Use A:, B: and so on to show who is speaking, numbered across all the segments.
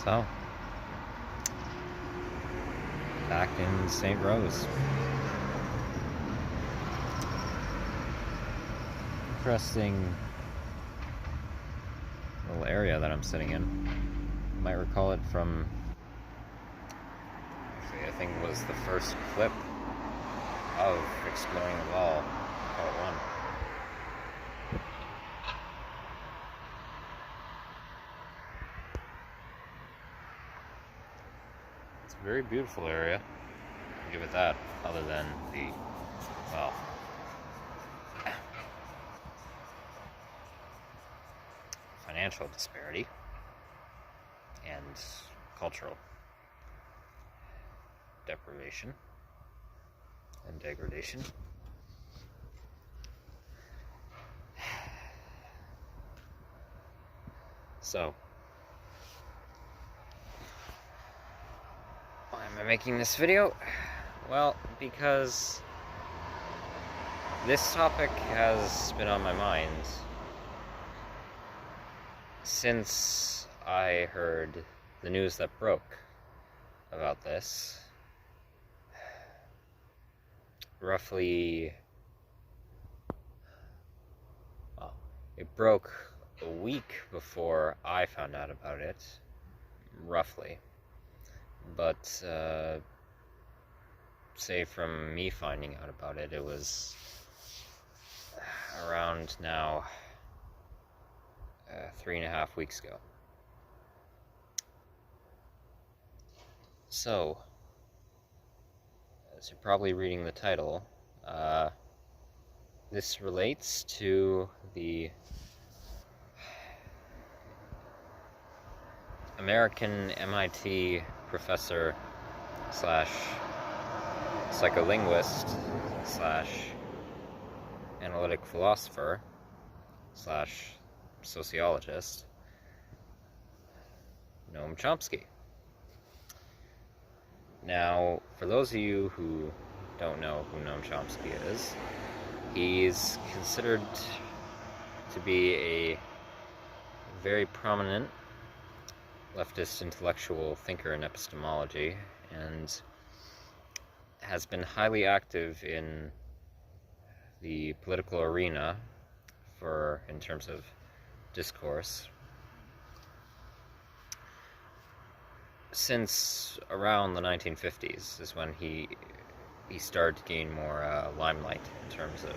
A: So, back in St. Rose. Interesting little area that I'm sitting in. You might recall it from, actually, I think it was the first clip of Exploring the Wall, part 1. It's a very beautiful area, I'll give it that, other than the, well, financial disparity and cultural deprivation and degradation. So, why am I making this video? Well, because this topic has been on my mind since I heard the news that broke about this. Roughly, well, it broke a week before I found out about it, roughly. But, say from me finding out about it, it was around now 3.5 weeks ago. So, as you're probably reading the title, this relates to the American MIT professor slash psycholinguist slash analytic philosopher slash sociologist, Noam Chomsky. Now, for those of you who don't know who Noam Chomsky is, he's considered to be a very prominent leftist intellectual thinker in epistemology, and has been highly active in the political arena in terms of discourse since around the 1950s is when he started to gain more limelight in terms of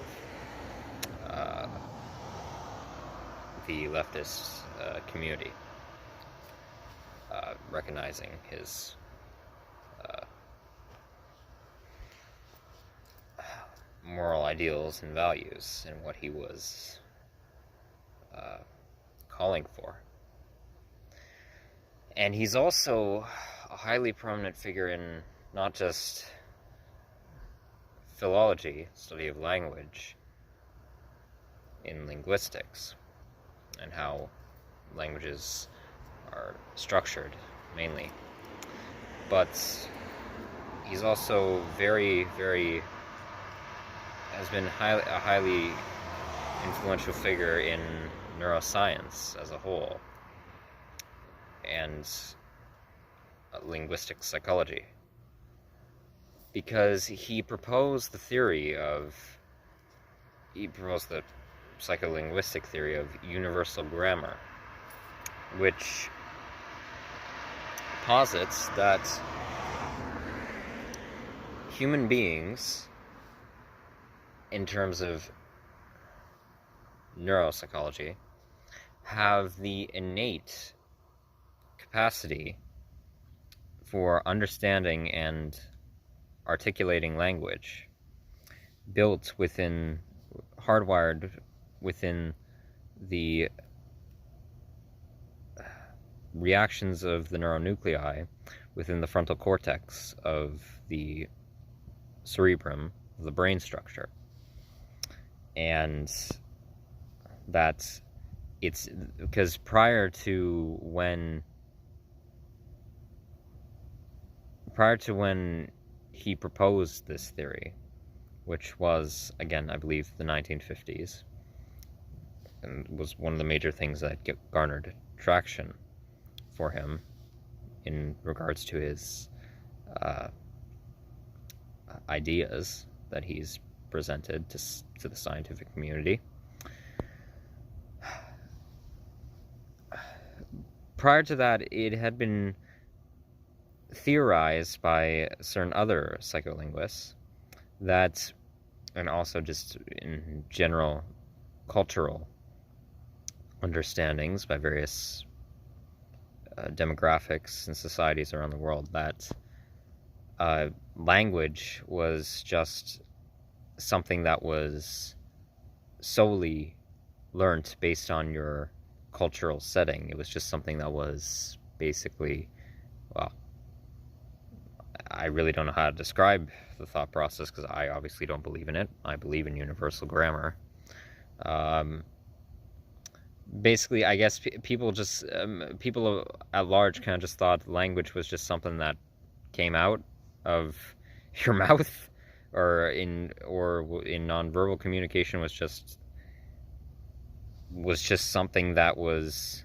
A: the leftist community, recognizing his moral ideals and values and what he was calling for. And he's also a highly prominent figure in not just philology, study of language, in linguistics, and how languages are structured, mainly. But he's also has been a highly influential figure in neuroscience as a whole, and linguistic psychology, because he proposed the psycholinguistic theory of universal grammar, which posits that human beings, in terms of neuropsychology, have the innate capacity for understanding and articulating language, hardwired within the reactions of the neuronuclei within the frontal cortex of the cerebrum, of the brain structure. And that it's because prior to when he proposed this theory, which was, again, I believe, the 1950s, and was one of the major things that garnered traction for him in regards to his ideas that he's presented to the scientific community. Prior to that, it had been theorized by certain other psycholinguists that, and also just in general cultural understandings by various demographics and societies around the world, that language was just something that was solely learnt based on your cultural setting. It was just something that was basically, well, I really don't know how to describe the thought process because I obviously don't believe in it. I believe in universal grammar. Basically, I guess people at large kind of just thought language was just something that came out of your mouth, or in nonverbal communication was just something that was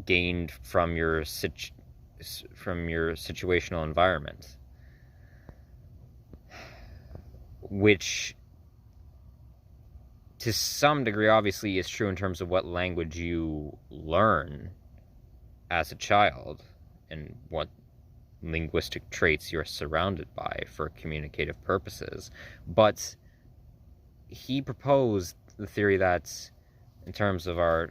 A: gained from your situational environment, which to some degree obviously is true in terms of what language you learn as a child and what linguistic traits you're surrounded by for communicative purposes. But he proposed the theory that in terms of our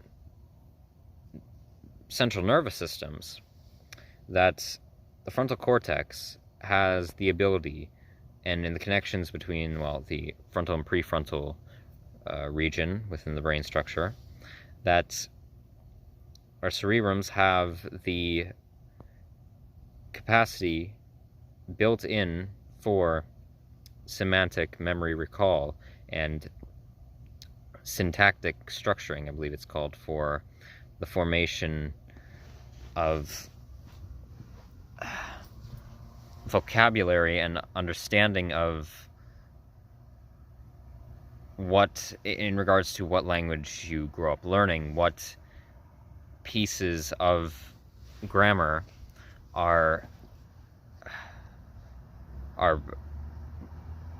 A: central nervous systems, that the frontal cortex has the ability, and in the connections between, well, the frontal and prefrontal region within the brain structure, that our cerebrums have the capacity built in for semantic memory recall and syntactic structuring, I believe it's called, for the formation of vocabulary and understanding of what, in regards to what language you grow up learning, what pieces of grammar are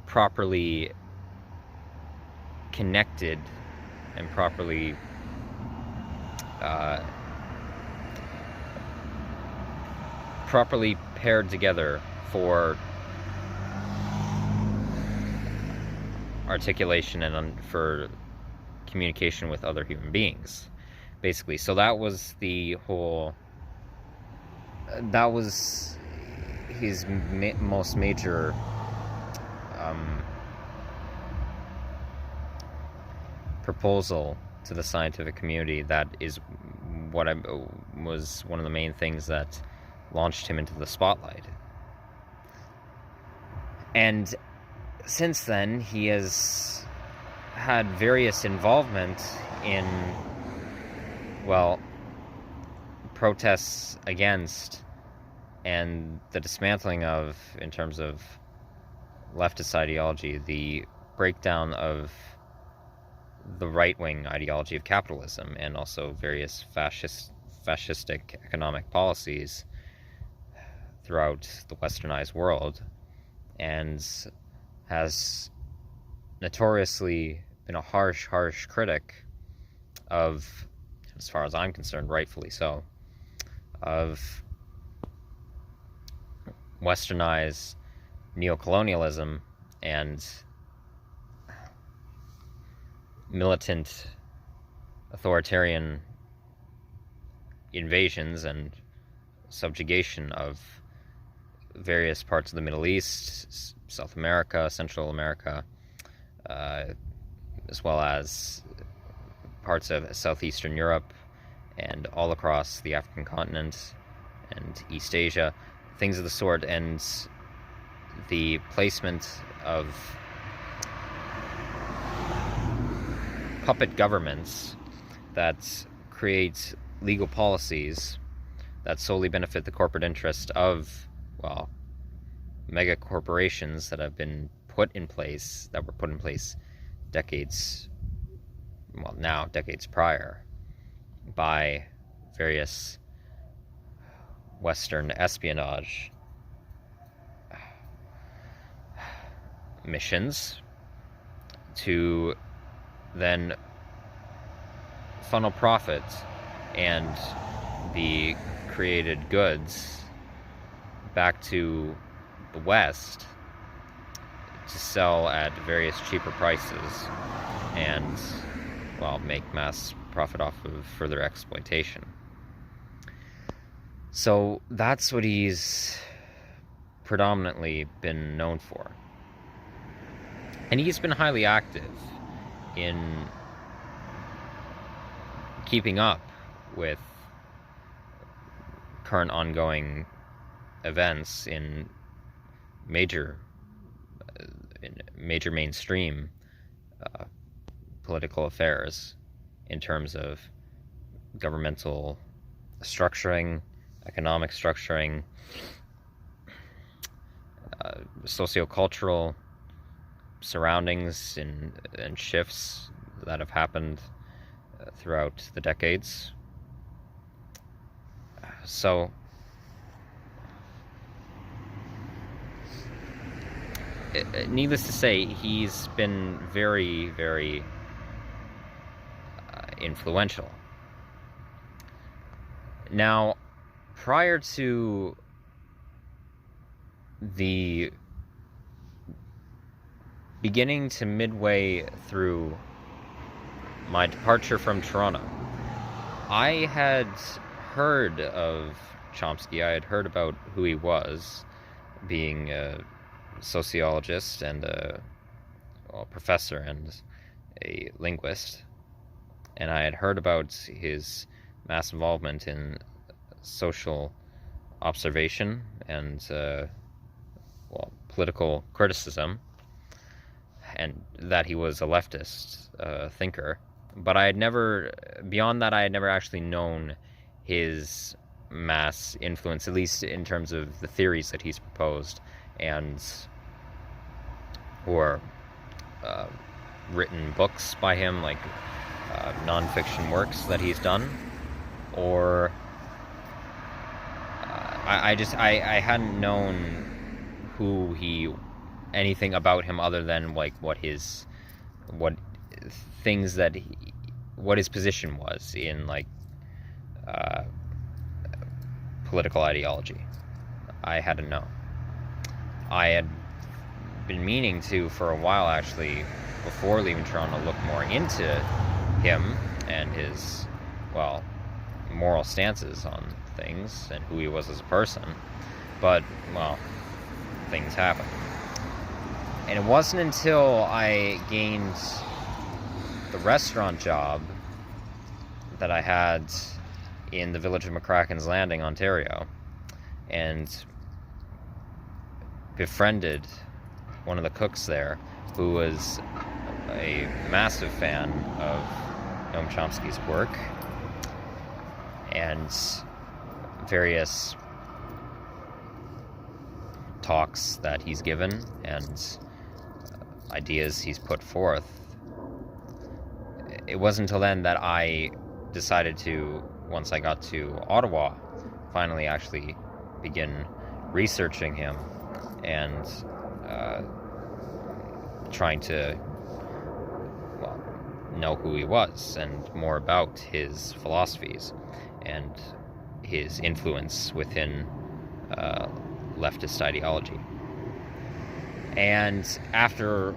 A: properly connected and properly paired together for articulation and for communication with other human beings, basically. So that was the whole, that was his most major proposal to the scientific community. That is what was one of the main things that launched him into the spotlight. And since then, he has had various involvement in, well, protests against and the dismantling of, in terms of leftist ideology, the breakdown of the right-wing ideology of capitalism, and also various fascistic economic policies throughout the westernized world, and has notoriously been a harsh critic of, as far as I'm concerned, rightfully so, of westernized neocolonialism and militant authoritarian invasions and subjugation of various parts of the Middle East, South America, Central America, as well as parts of Southeastern Europe and all across the African continent and East Asia, things of the sort, and the placement of puppet governments that create legal policies that solely benefit the corporate interest of, well, mega corporations that have been put in place, that were put in place decades prior by various Western espionage missions to then funnel profit and the created goods back to the West to sell at various cheaper prices and, well, make mass profit off of further exploitation. So that's what he's predominantly been known for. And he's been highly active in keeping up with current ongoing events in major mainstream political affairs in terms of governmental structuring, economic structuring, sociocultural surroundings and shifts that have happened throughout the decades. So needless to say, he's been very, very influential. Now, prior to the beginning to midway through my departure from Toronto, I had heard of Chomsky. I had heard about who he was, being a sociologist and a professor and a linguist. And I had heard about his mass involvement in social observation and political criticism, and that he was a leftist thinker. But I had never, beyond that, I had never actually known his mass influence, at least in terms of the theories that he's proposed and or written books by him, like non-fiction works that he's done, or I hadn't known anything about him other than like what his position was in like political ideology. I hadn't known. I had been meaning to for a while, actually, before leaving Toronto, look more into him and his, well, moral stances on things and who he was as a person. But, well, things happen. And it wasn't until I gained the restaurant job that I had in the village of McCracken's Landing, Ontario, and befriended one of the cooks there who was a massive fan of Noam Chomsky's work and various talks that he's given and ideas he's put forth. It wasn't until then that I decided to, once I got to Ottawa, finally actually begin researching him and trying to, well, know who he was and more about his philosophies and his influence within leftist ideology. And after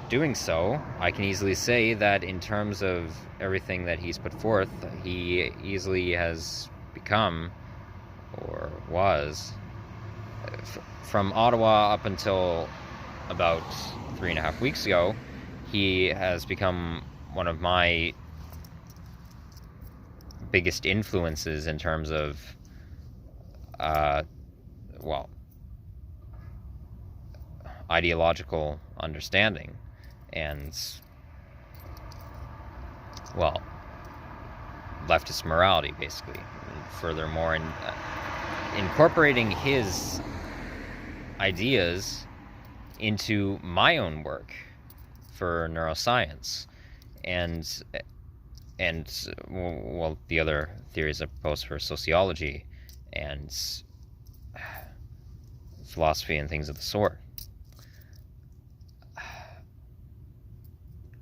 A: doing so, I can easily say that in terms of everything that he's put forth, he easily has become, or was, from Ottawa up until about 3.5 weeks ago, he has become one of my biggest influences in terms of, well, ideological understanding and, well, leftist morality, basically. Furthermore, incorporating his ideas into my own work for neuroscience and well, the other theories I propose for sociology and philosophy and things of the sort.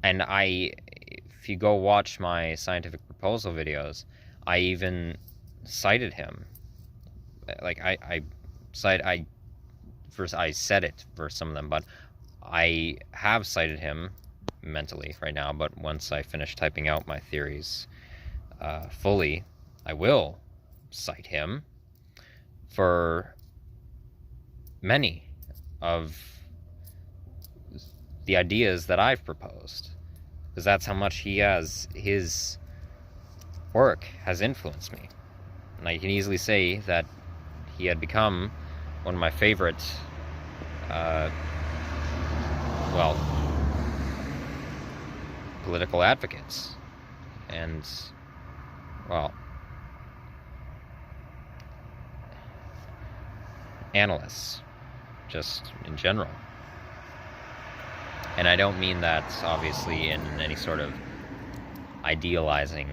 A: And if you go watch my scientific proposal videos, I even cited him. Like, I said it for some of them, but I have cited him mentally right now. But once I finish typing out my theories fully, I will cite him for many of the ideas that I've proposed, because that's how much his work has influenced me. And I can easily say that he had become one of my favorite, political advocates, and, analysts, just in general. And I don't mean that, obviously, in any sort of idolizing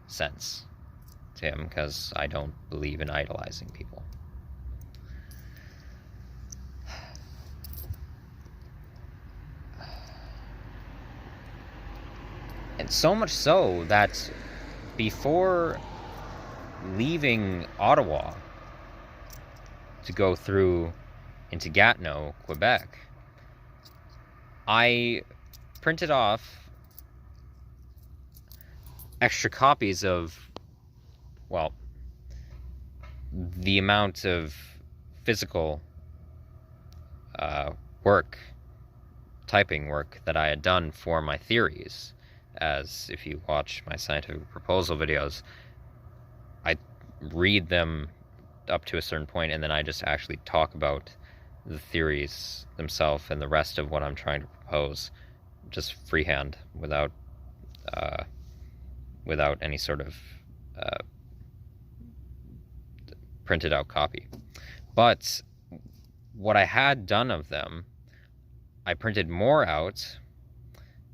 A: sense to him, because I don't believe in idolizing people. And so much so that before leaving Ottawa to go through into Gatineau, Quebec, I printed off extra copies of, the amount of physical typing work that I had done for my theories. As if you watch my scientific proposal videos, I read them up to a certain point, and then I just actually talk about the theories themselves and the rest of what I'm trying to propose, just freehand, without any sort of printed out copy. But what I had done of them, I printed more out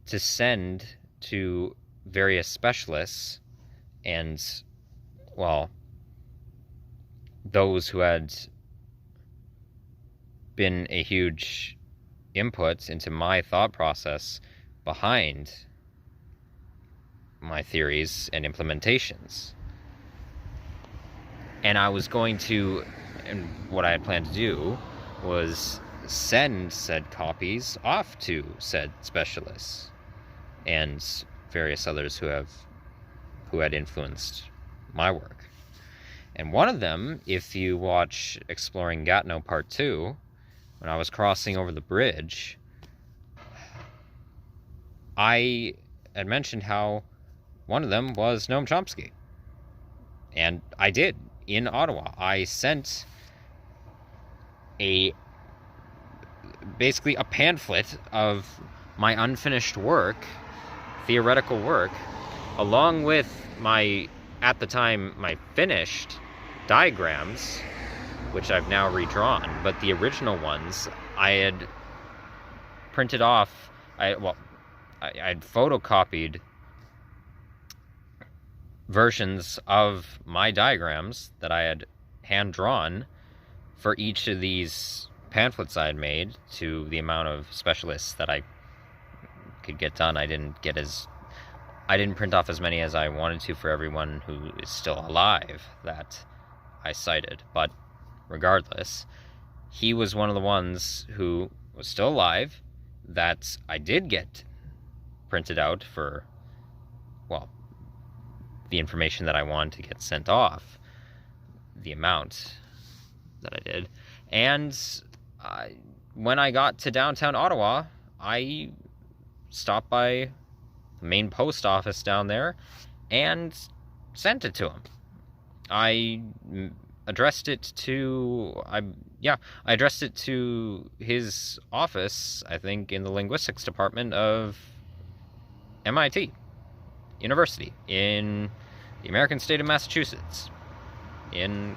A: to send to various specialists and, those who had been a huge input into my thought process behind my theories and implementations. And I was going to, and what I had planned to do was send said copies off to said specialists and various others who had influenced my work. And one of them, if you watch Exploring Gatineau Part 2, when I was crossing over the bridge, I had mentioned how one of them was Noam Chomsky. And I did, in Ottawa. I sent basically a pamphlet of my unfinished work, theoretical work, along with at the time, my finished diagrams, which I've now redrawn, but the original ones I had printed off. I'd photocopied versions of my diagrams that I had hand drawn for each of these pamphlets I had made, to the amount of specialists that I could get done. I didn't print off as many as I wanted to for everyone who is still alive that I cited, but regardless, he was one of the ones who was still alive that I did get printed out for, the information that I wanted to get sent off, the amount that I did. And when I got to downtown Ottawa, I stopped by the main post office down there and sent it to him. I addressed it to his office, I think, in the linguistics department of MIT University in the American state of Massachusetts in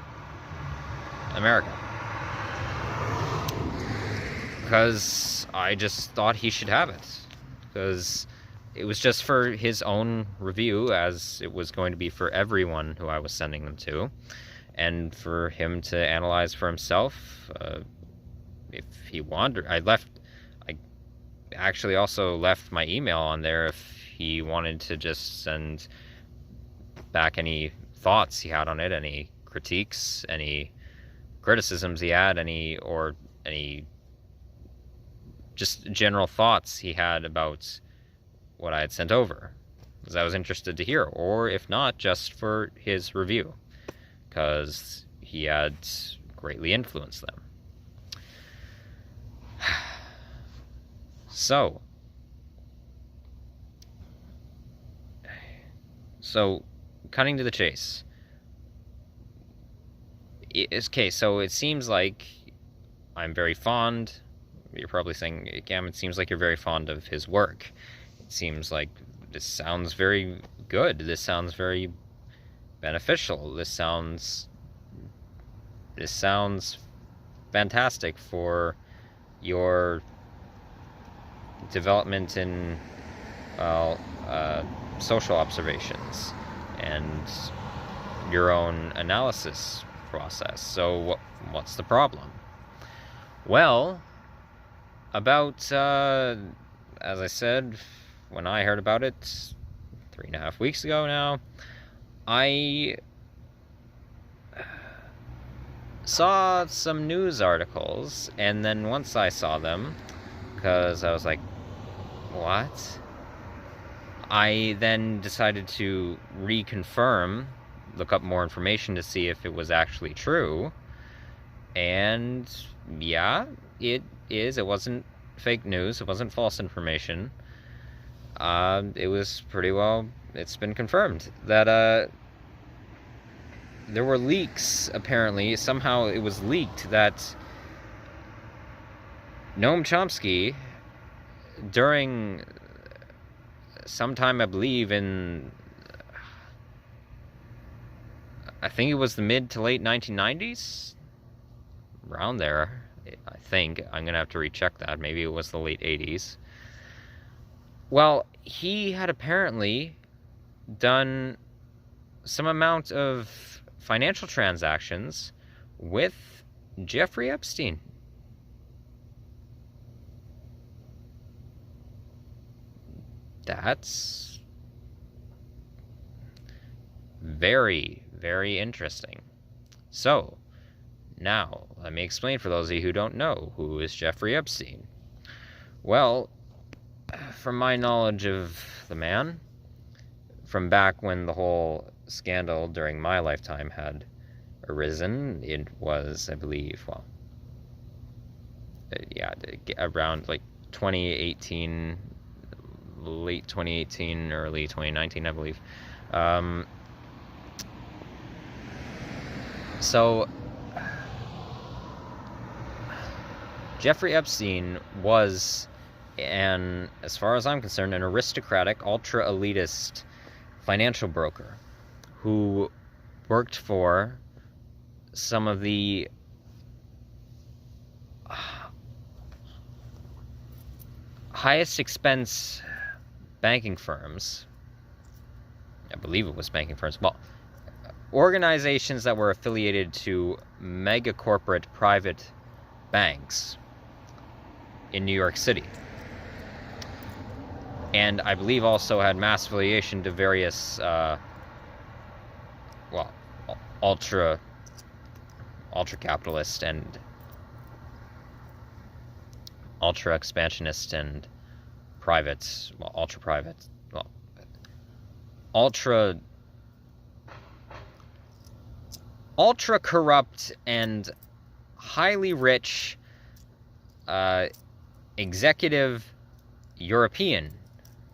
A: America, because I just thought he should have it, because it was just for his own review, as it was going to be for everyone who I was sending them to, and for him to analyze for himself. If he wanted, I actually also left my email on there if he wanted to just send back any thoughts he had on it, any critiques, any criticisms he had, any just general thoughts he had about what I had sent over, because I was interested to hear, or if not, just for his review, because he had greatly influenced them. So, cutting to the chase. Okay, so it seems like I'm very fond. You're probably saying, Cam, it seems like you're very fond of his work. It seems like this sounds very good. This sounds very beneficial. This sounds fantastic for your development in, social observations and your own analysis process. So what's the problem? Well, about, as I said, when I heard about it 3.5 weeks ago now, I saw some news articles, and then once I saw them, because I was like, what? I then decided to reconfirm, look up more information to see if it was actually true, and yeah, it is. It wasn't fake news, it wasn't false information. It was pretty well, it's been confirmed that there were leaks, apparently. Somehow it was leaked that Noam Chomsky, during sometime, I believe, in, I think it was the mid to late 1990s? Around there, I think. I'm going to have to recheck that. Maybe it was the late 80s. Well, he had apparently done some amount of financial transactions with Jeffrey Epstein. That's very, very interesting. So, now, let me explain for those of you who don't know, who is Jeffrey Epstein? Well, from my knowledge of the man, from back when the whole scandal during my lifetime had arisen, it was, I believe, well, yeah, around like 2018, late 2018, early 2019, I believe. So, Jeffrey Epstein was, and as far as I'm concerned, an aristocratic, ultra-elitist financial broker who worked for some of the highest expense banking firms. I believe it was banking firms. Well, organizations that were affiliated to mega corporate private banks in New York City. And I believe also had mass affiliation to various, ultra capitalist and ultra expansionist and private, ultra private, ultra corrupt and highly rich executive European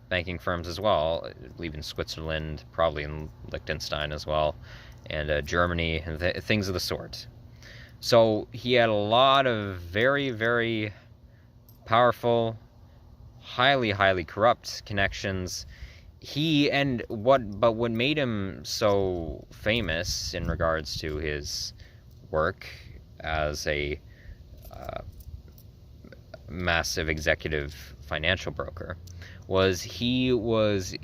A: banking firms as well. I believe in Switzerland, probably in Liechtenstein as well, and Germany, and things of the sort. So he had a lot of very, very powerful, highly corrupt connections. What made him so famous in regards to his work as a massive executive financial broker was he was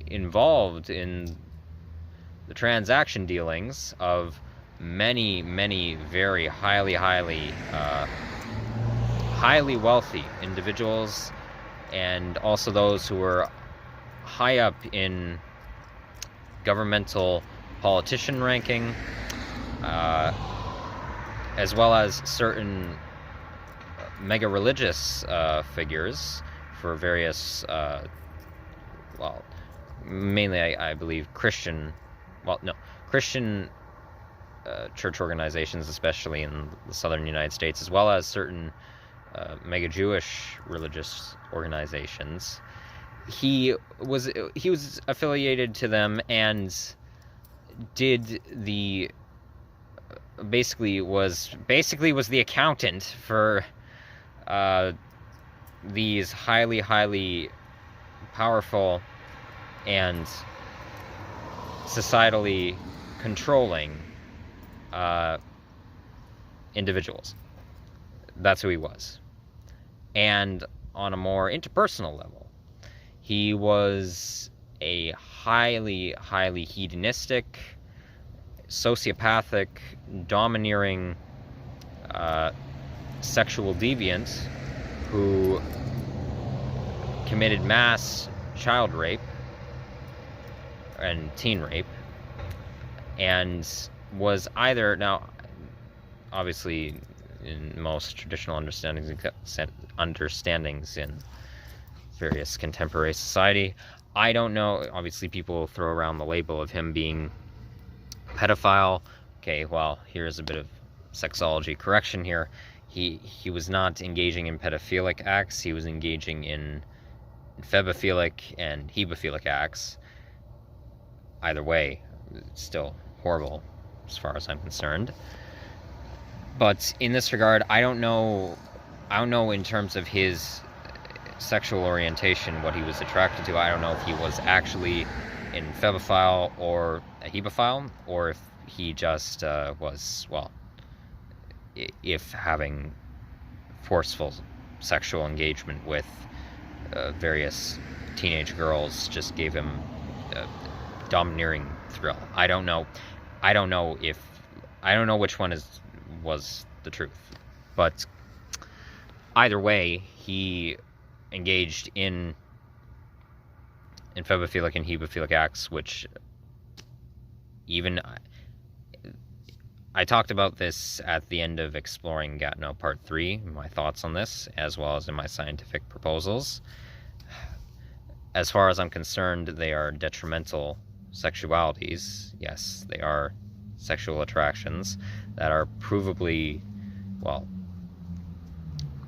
A: involved in the transaction dealings of many, many very highly wealthy individuals, and also those who were high up in governmental politician ranking, as well as certain mega religious figures for various, well, mainly I believe Christian church organizations, especially in the southern United States, as well as certain mega Jewish religious organizations. He was affiliated to them, and did the basically was the accountant for these highly powerful and societally controlling individuals. That's who he was. And on a more interpersonal level, he was a highly hedonistic, sociopathic, domineering sexual deviant who committed mass child rape and teen rape, and was either, now obviously in most traditional understandings in various contemporary society, I don't know, obviously people throw around the label of him being pedophile. Okay, well, here's a bit of sexology correction here. He was not engaging in pedophilic acts. He was engaging in phobophilic and hebephilic acts. Either way, it's still horrible as far as I'm concerned. But in this regard, I don't know in terms of his sexual orientation what he was attracted to. I don't know if he was actually in phobophile or a hebephile, or if he just was, well, if having forceful sexual engagement with various teenage girls just gave him a domineering thrill. I don't know which one was the truth. But either way, he engaged in phobophilic and hebephilic acts, which even I talked about this at the end of Exploring Gatineau Part 3, my thoughts on this, as well as in my scientific proposals. As far as I'm concerned, they are detrimental sexualities. Yes, they are sexual attractions that are provably, well,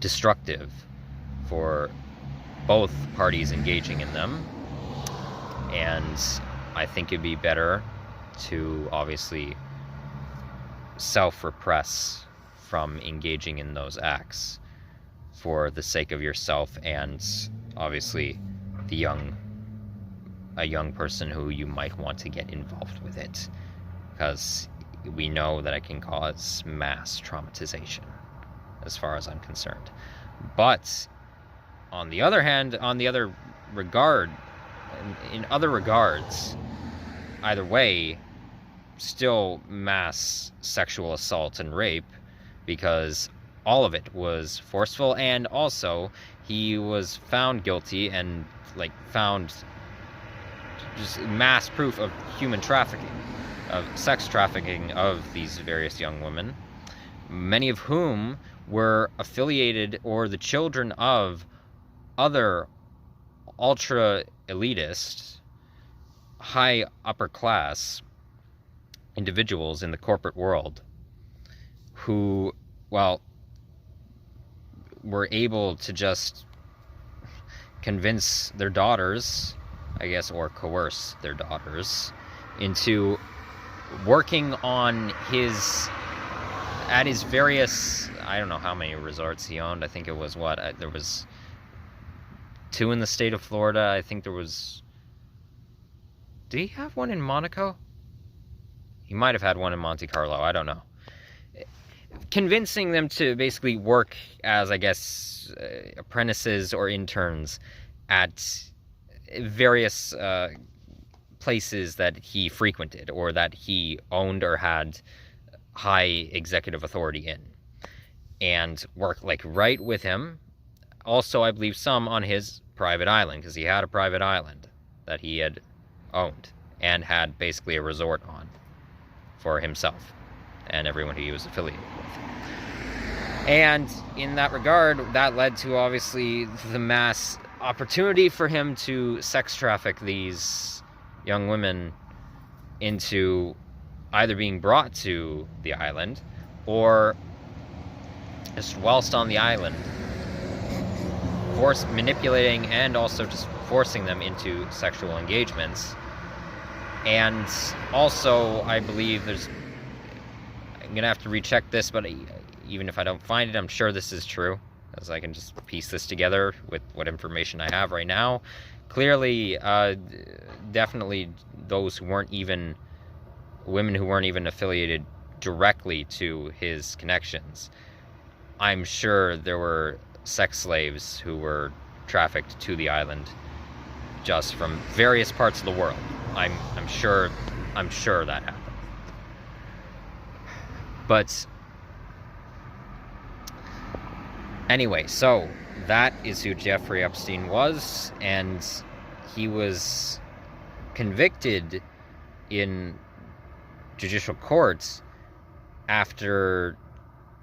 A: destructive for both parties engaging in them. And I think it'd be better to obviously self-repress from engaging in those acts for the sake of yourself and obviously a young person who you might want to get involved with it, because we know that it can cause mass traumatization as far as I'm concerned. But on the other hand, in other regards, either way, still mass sexual assault and rape, because all of it was forceful, and also he was found guilty and found just mass proof of human trafficking, of sex trafficking of these various young women, many of whom were affiliated or the children of other ultra elitist, high upper class individuals in the corporate world who, well, were able to just convince their daughters, I guess, or coerce their daughters into working on at his various, I don't know how many resorts he owned. I think it was there was 2 in the state of Florida. I think there was, did he have one in Monaco? He might have had one in Monte Carlo. I don't know. Convincing them to basically work as, I guess, apprentices or interns at various places that he frequented or that he owned or had high executive authority in, and worked like right with him. Also, I believe some on his private island, because he had a private island that he had owned and had basically a resort on for himself and everyone he was affiliated with. And in that regard, that led to obviously the mass opportunity for him to sex traffic these young women into either being brought to the island or just whilst on the island, manipulating and also just forcing them into sexual engagements. And also, I believe I'm gonna have to recheck this, but even if I don't find it, I'm sure this is true, as I can just piece this together with what information I have right now. Clearly, definitely those who weren't even women who weren't even affiliated directly to his connections. I'm sure there were sex slaves who were trafficked to the island just from various parts of the world. I'm sure that happened. But anyway, so that is who Jeffrey Epstein was, and he was convicted in judicial courts after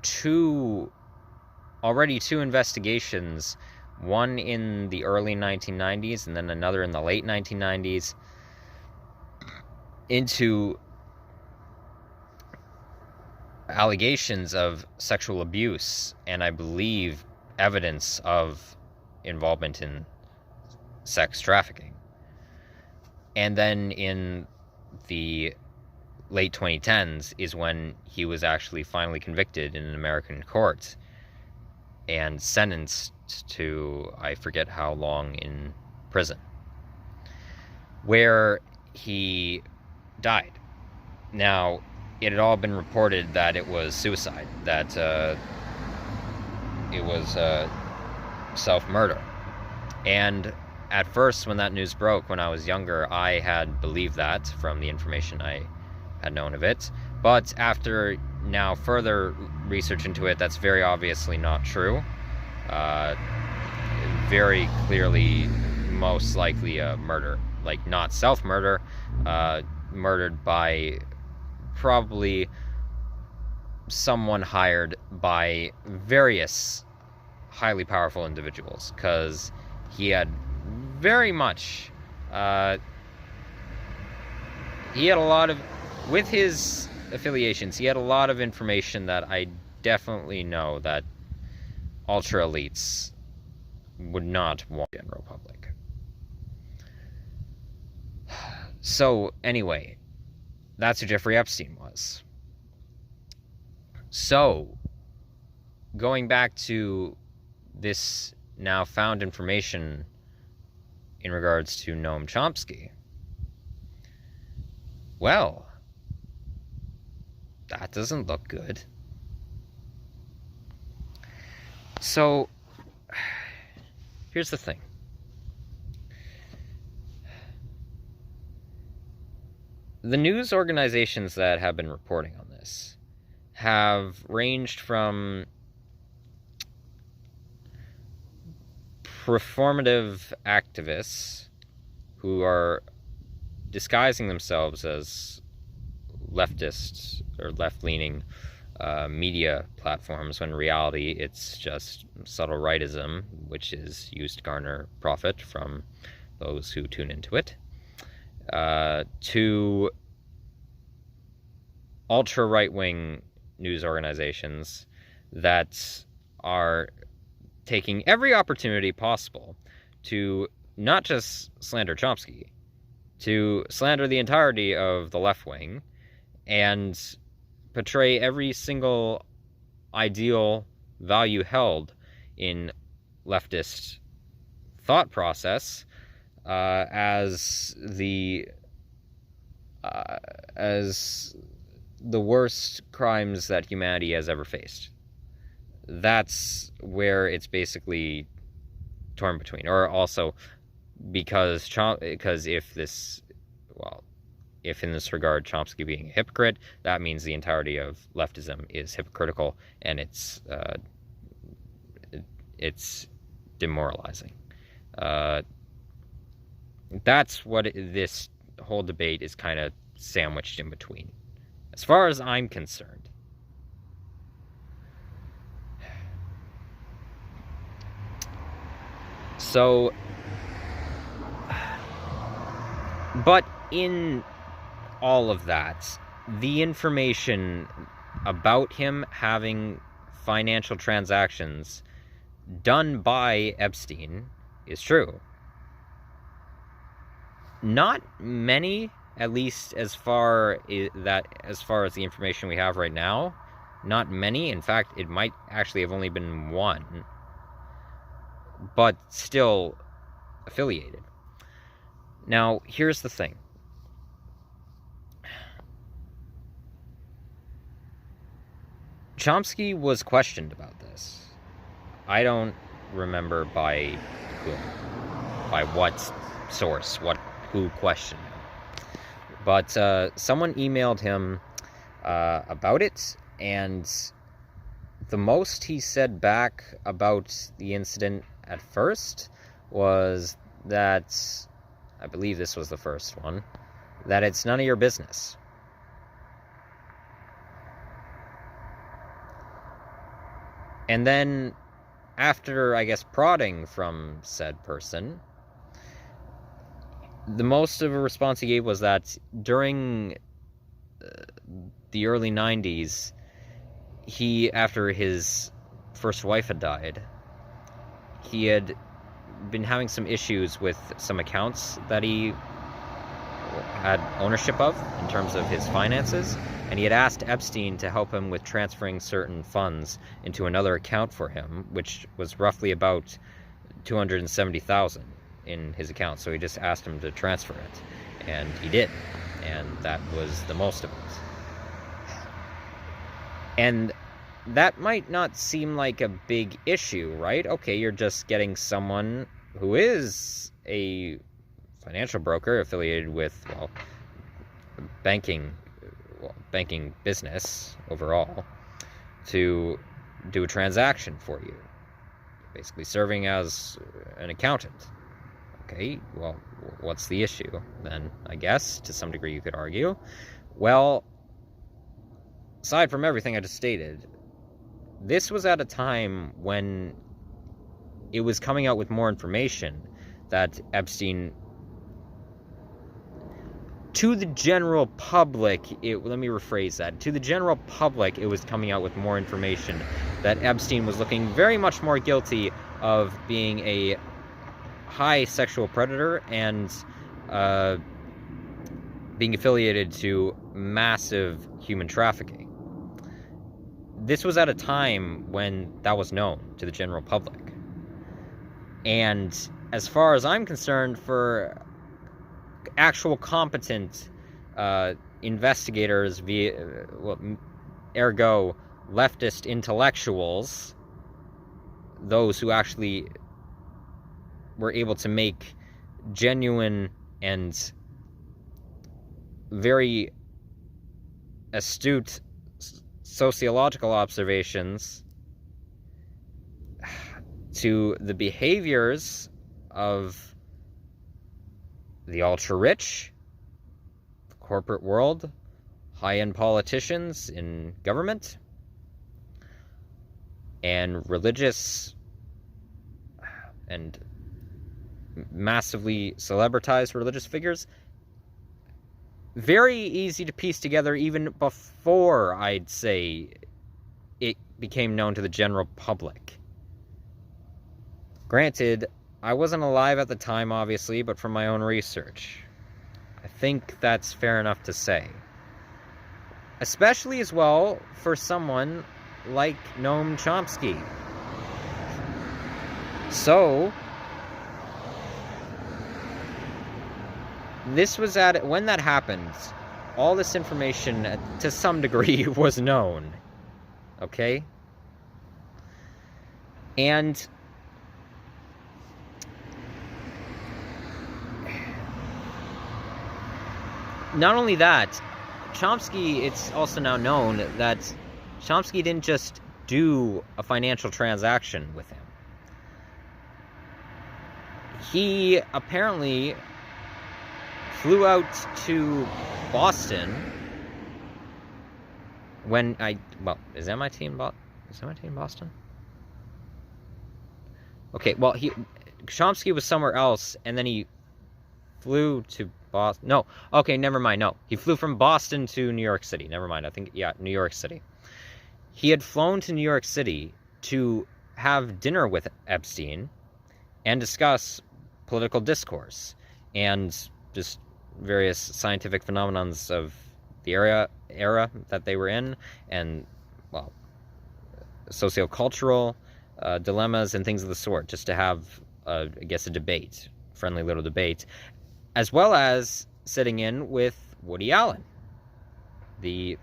A: two investigations, one in the early 1990s and then another in the late 1990s, into allegations of sexual abuse and I believe evidence of involvement in sex trafficking. And then in the late 2010s is when he was actually finally convicted in an American court and sentenced to, I forget how long, in prison, where he died. Now, it had all been reported that it was suicide, that it was self-murder. And at first, when that news broke, when I was younger, I had believed that from the information I had known of it. But after now further research into it, that's very obviously not true. Very clearly, most likely a murder. Like, not self-murder, murdered by probably someone hired by various highly powerful individuals, because he had very much, he had a lot of, with his affiliations, he had a lot of information that I definitely know that ultra elites would not want the general public. So anyway, that's who Jeffrey Epstein was. So, going back to this now found information in regards to Noam Chomsky, well, that doesn't look good. So, here's the thing. The news organizations that have been reporting on this have ranged from performative activists who are disguising themselves as leftists or left-leaning media platforms, when in reality it's just subtle rightism, which is used to garner profit from those who tune into it, to ultra-right-wing news organizations that are taking every opportunity possible to not just slander Chomsky, to slander the entirety of the left wing and portray every single ideal value held in leftist thought process as the worst crimes that humanity has ever faced. That's where it's basically torn between. Or also because if this, well, if in this regard Chomsky being a hypocrite, that means the entirety of leftism is hypocritical, and it's demoralizing. That's what this whole debate is kind of sandwiched in between, as far as I'm concerned. So, but in all of that, the information about him having financial transactions done by Epstein is true. Not many, at least as far as the information we have right now, not many. In fact, it might actually have only been one, but still affiliated. Now, here's the thing. Chomsky was questioned about this. I don't remember by whom, by what source, who questioned him. But someone emailed him about it, and the most he said back about the incident at first was that, I believe this was the first one, that it's none of your business. And then, after, I guess, prodding from said person, the most of a response he gave was that during the early 90s, after his first wife had died, he had been having some issues with some accounts that he had ownership of in terms of his finances, and he had asked Epstein to help him with transferring certain funds into another account for him, which was roughly about $270,000 in his account. So he just asked him to transfer it, and he did, and that was the most of it. And that might not seem like a big issue, right? Okay, you're just getting someone who is a financial broker affiliated with, well, banking business overall, to do a transaction for you, basically serving as an accountant. Okay, well, what's the issue then? I guess to some degree you could argue, well, aside from everything I just stated, this was at a time when it was coming out with more information that Epstein, to the general public, let me rephrase that. To the general public, it was coming out with more information that Epstein was looking very much more guilty of being a high sexual predator and being affiliated to massive human trafficking. This was at a time when that was known to the general public. And as far as I'm concerned, for actual competent investigators, ergo leftist intellectuals, those who actually were able to make genuine and very astute sociological observations to the behaviors of the ultra-rich, the corporate world, high-end politicians in government, and religious and massively celebritized religious figures. Very easy to piece together even before, I'd say, it became known to the general public. Granted, I wasn't alive at the time, obviously, but from my own research, I think that's fair enough to say. Especially as well for someone like Noam Chomsky. So, this was when that happened, all this information, to some degree, was known. Okay? And not only that, Chomsky, it's also now known that Chomsky didn't just do a financial transaction with him. He apparently flew out to Boston when is MIT in Boston? Okay, well, Chomsky was somewhere else, and then he flew to Boston. No, okay, never mind. No, he flew from Boston to New York City. Never mind. I think, yeah, New York City. He had flown to New York City to have dinner with Epstein and discuss political discourse and just various scientific phenomenons of the era that they were in, and, well, sociocultural dilemmas and things of the sort, just to have, I guess, a debate, friendly little debate, as well as sitting in with Woody Allen, the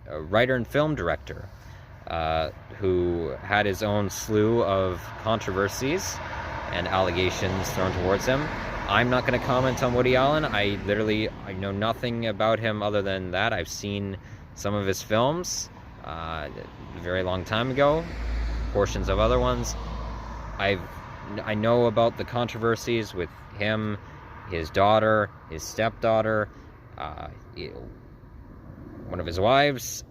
A: writer and film director, who had his own slew of controversies and allegations thrown towards him. I'm not going to comment on Woody Allen. I know nothing about him other than that. I've seen some of his films a very long time ago, portions of other ones. I know about the controversies with him, his daughter, his stepdaughter, one of his wives.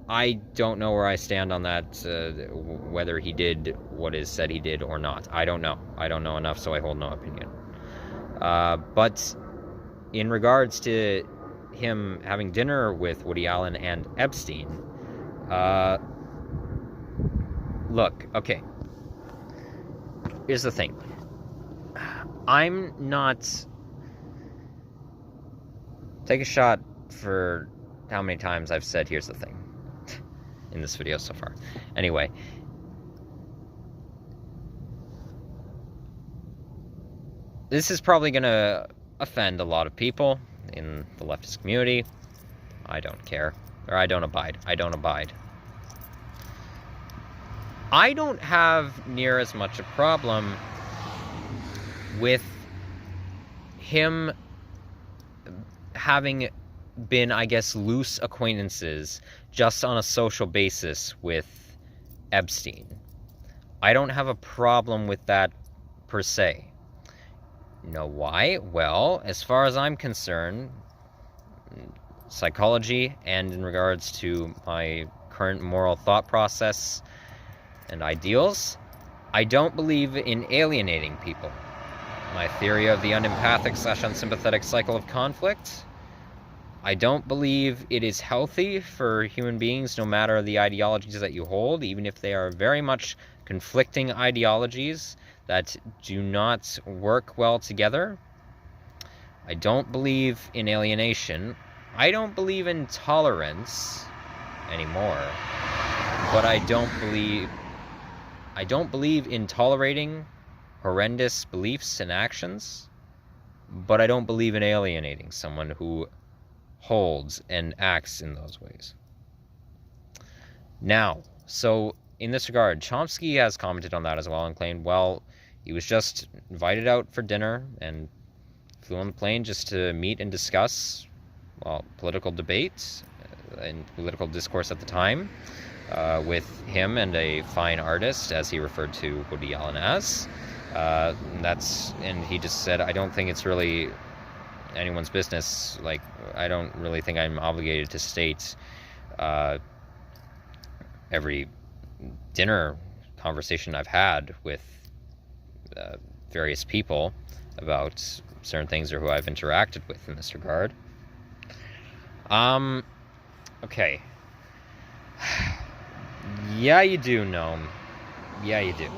A: I don't know where I stand on that, whether he did what is said he did or not. I don't know. I don't know enough, so I hold no opinion. But in regards to him having dinner with Woody Allen and Epstein, look, okay. Here's the thing. I'm not... Take a shot for how many times I've said here's the thing in this video so far. Anyway, this is probably going to offend a lot of people in the leftist community. I don't care. Or I don't abide. I don't abide. I don't have near as much a problem with him having been, I guess, loose acquaintances just on a social basis with Epstein. I don't have a problem with that per se. You know why? Well, as far as I'm concerned, psychology and in regards to my current moral thought process and ideals, I don't believe in alienating people. My theory of the unempathic/unsympathetic cycle of conflict, I don't believe it is healthy for human beings, no matter the ideologies that you hold, even if they are very much conflicting ideologies that do not work well together. I don't believe in alienation. I don't believe in tolerance anymore, but I don't believe in tolerating horrendous beliefs and actions, but I don't believe in alienating someone who holds and acts in those ways. Now, so in this regard, Chomsky has commented on that as well and claimed, well, he was just invited out for dinner and flew on the plane just to meet and discuss, well, political debates and political discourse at the time with him and a fine artist, as he referred to Woody Allen as. And he just said, I don't think it's really anyone's business. Like, I don't really think I'm obligated to state every dinner conversation I've had with various people about certain things or who I've interacted with in this regard. Okay. Yeah, you do, Noam. Yeah, you do.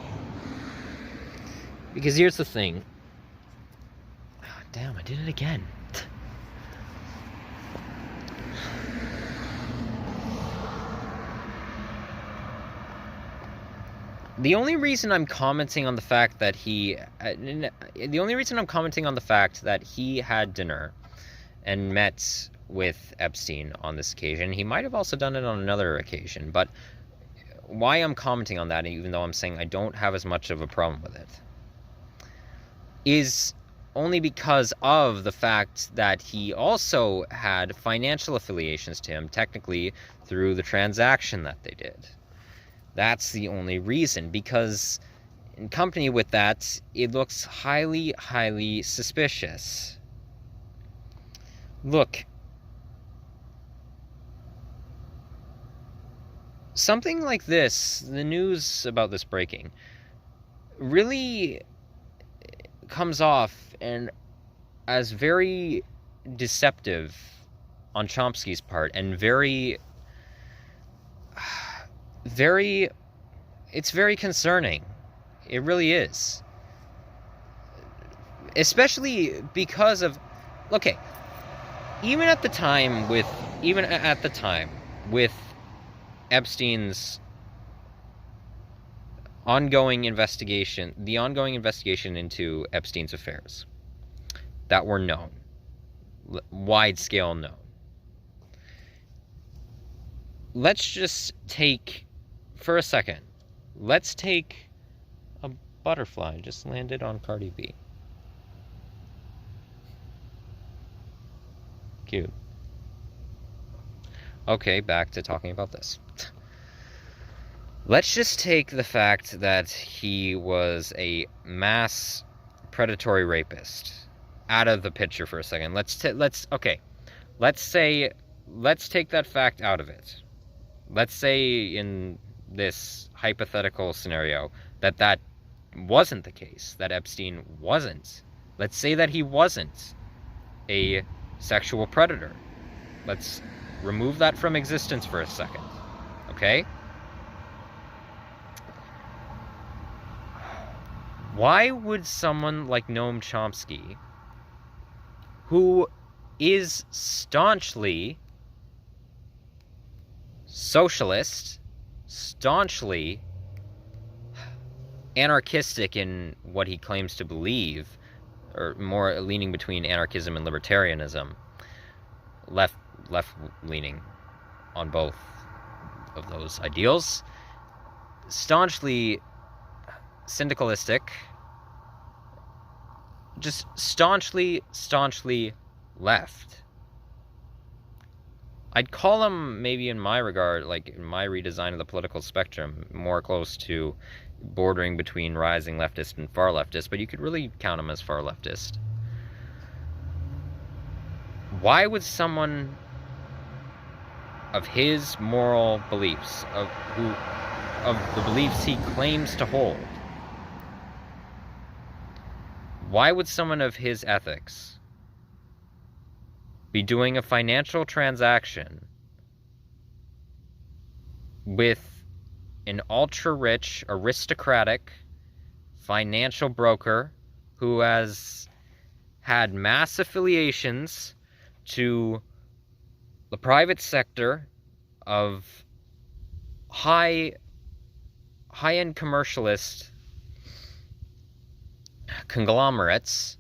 A: Because here's the thing. Oh, damn, I did it again. The only reason I'm commenting on the fact that he had dinner and met with Epstein on this occasion, he might have also done it on another occasion, but why I'm commenting on that, even though I'm saying I don't have as much of a problem with it, is only because of the fact that he also had financial affiliations to him, technically through the transaction that they did. That's the only reason, because in company with that, it looks highly, highly suspicious. Look, something like this, the news about this breaking, really comes off and as very deceptive on Chomsky's part, and it's very concerning. It really is. Especially because of, okay, even at the time with Epstein's ongoing investigation into Epstein's affairs that were known, wide scale known. Let's just take, for a second, let's take a butterfly just landed on Cardi B. Cute. Okay, back to talking about this. Let's just take the fact that he was a mass predatory rapist out of the picture for a second. Let's take that fact out of it. Let's say in this hypothetical scenario that wasn't the case, that Epstein wasn't. Let's say that he wasn't a sexual predator. Let's remove that from existence for a second, okay? Why would someone like Noam Chomsky, who is staunchly socialist, staunchly anarchistic in what he claims to believe, or more leaning between anarchism and libertarianism, left-leaning on both of those ideals, staunchly syndicalistic, just staunchly left. I'd call him, maybe in my regard, like in my redesign of the political spectrum, more close to bordering between rising leftist and far leftist, but you could really count him as far leftist. Why would someone of his moral beliefs, of the beliefs he claims to hold, why would someone of his ethics be doing a financial transaction with an ultra-rich, aristocratic financial broker who has had mass affiliations to the private sector of high-end commercialist conglomerates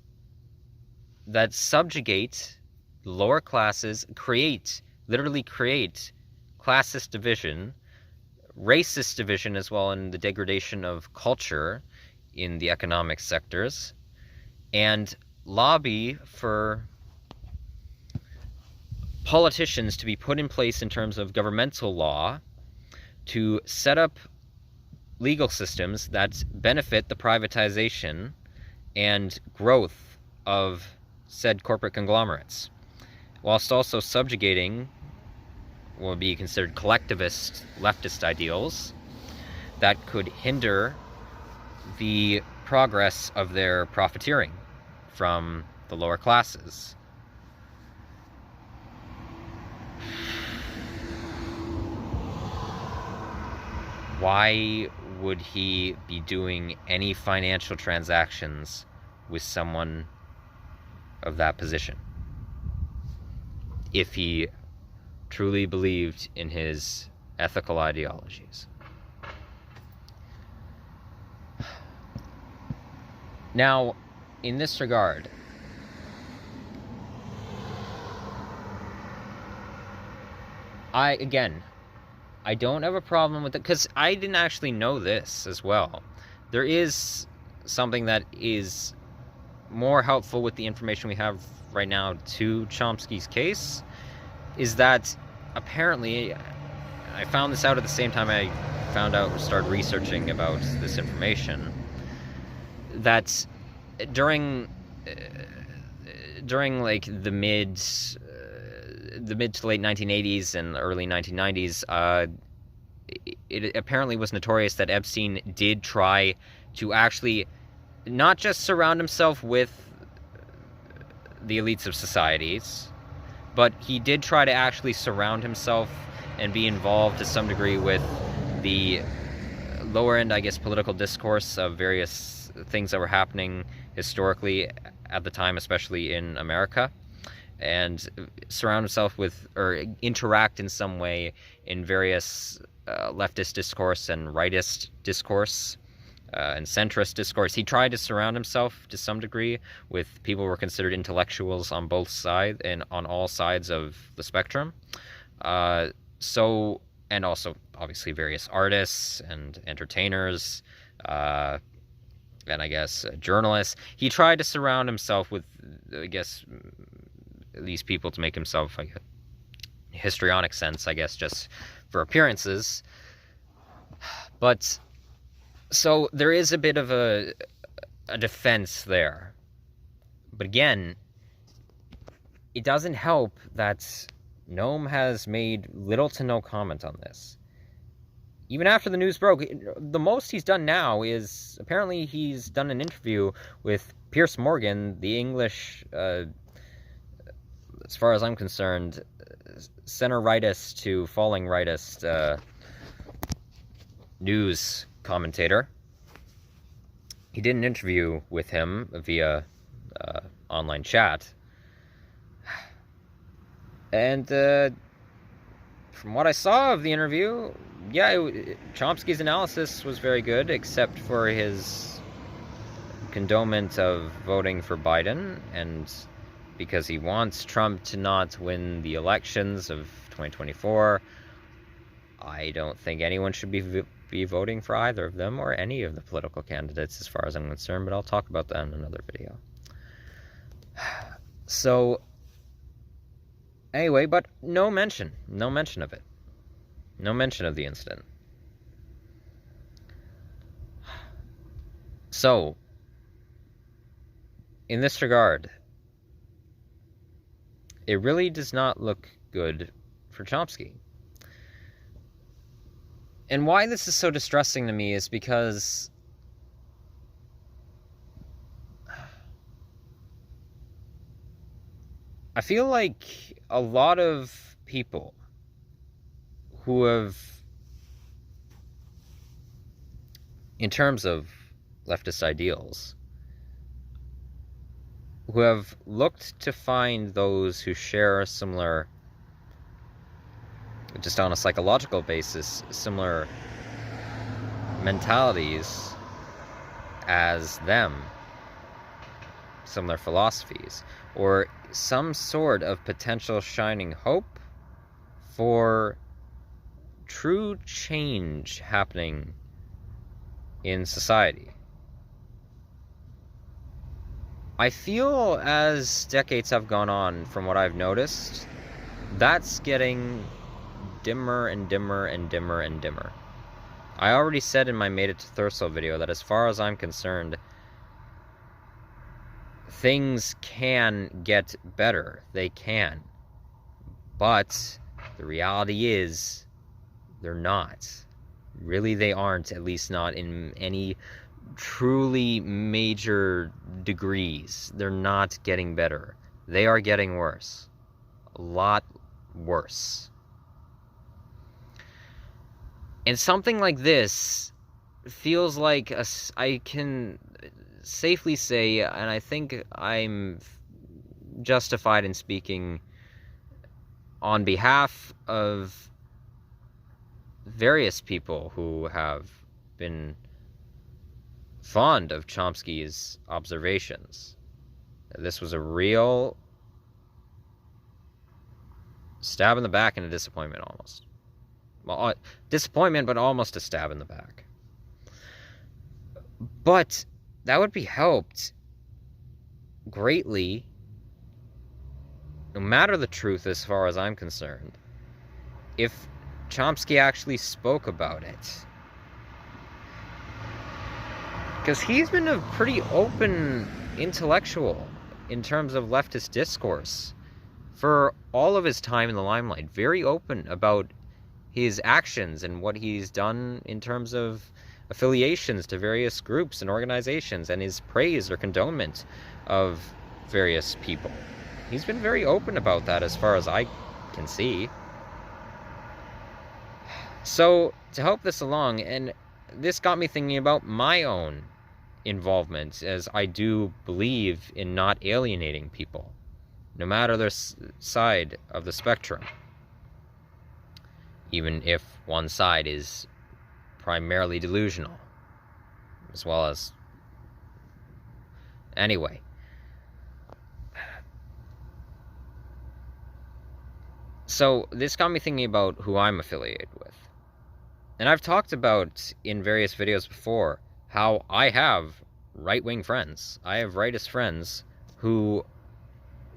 A: that subjugate lower classes, literally create classist division, racist division as well, in the degradation of culture in the economic sectors, and lobby for politicians to be put in place in terms of governmental law to set up legal systems that benefit the privatization and growth of said corporate conglomerates, whilst also subjugating what would be considered collectivist leftist ideals that could hinder the progress of their profiteering from the lower classes. Why would he be doing any financial transactions with someone of that position if he truly believed in his ethical ideologies? Now, in this regard, I don't have a problem with it, because I didn't actually know this as well. There is something that is more helpful with the information we have right now to Chomsky's case is that apparently, I found this out at the same time I started researching about this information, that during like the mid to late 1980s and early 1990s, it apparently was notorious that Epstein did try to actually not just surround himself with the elites of societies, but he did try to actually surround himself and be involved to some degree with the lower end, I guess, political discourse of various things that were happening historically at the time, especially in America, and surround himself with, or interact in some way in various leftist discourse and rightist discourse and centrist discourse. He tried to surround himself to some degree with people who were considered intellectuals on both sides and on all sides of the spectrum. And also obviously various artists and entertainers, and I guess journalists. He tried to surround himself with, I guess, these people to make himself, like, a histrionic sense, I guess, just for appearances. But so there is a bit of a defense there. But again, it doesn't help that Noam has made little to no comment on this. Even after the news broke, the most he's done now is, apparently he's done an interview with Piers Morgan, the English, as far as I'm concerned, center-rightist to falling rightist news commentator. He did an interview with him via online chat. And from what I saw of the interview, yeah, Chomsky's analysis was very good, except for his condonement of voting for Biden, and because he wants Trump to not win the elections of 2024. I don't think anyone should be voting for either of them or any of the political candidates as far as I'm concerned, but I'll talk about that in another video. So anyway, but no mention of it. No mention of the incident. So, in this regard, it really does not look good for Chomsky. And why this is so distressing to me is because I feel like a lot of people who have, in terms of leftist ideals, who have looked to find those who share a similar, just on a psychological basis, similar mentalities as them, similar philosophies, or some sort of potential shining hope for true change happening in society. I feel as decades have gone on, from what I've noticed, that's getting dimmer and dimmer and dimmer and dimmer. I already said in my Made It to Thurso video that as far as I'm concerned, things can get better. They can. But the reality is, they're not. Really, they aren't, at least not in any truly major degrees. They're not getting better. They are getting worse. A lot worse. And something like this feels like I can safely say, and I think I'm justified in speaking on behalf of various people who have been fond of Chomsky's observations. This was a real stab in the back and a disappointment almost. Well, disappointment, but almost a stab in the back. But that would be helped greatly, no matter the truth as far as I'm concerned, if Chomsky actually spoke about it. Because he's been a pretty open intellectual in terms of leftist discourse for all of his time in the limelight. Very open about his actions and what he's done in terms of affiliations to various groups and organizations, and his praise or condonement of various people. He's been very open about that as far as I can see. So, to help this along, and this got me thinking about my own involvement, as I do believe in not alienating people, no matter their side of the spectrum, even if one side is primarily delusional, as well as... Anyway. So, this got me thinking about who I'm affiliated with. And I've talked about in various videos before how I have right-wing friends. I have rightist friends who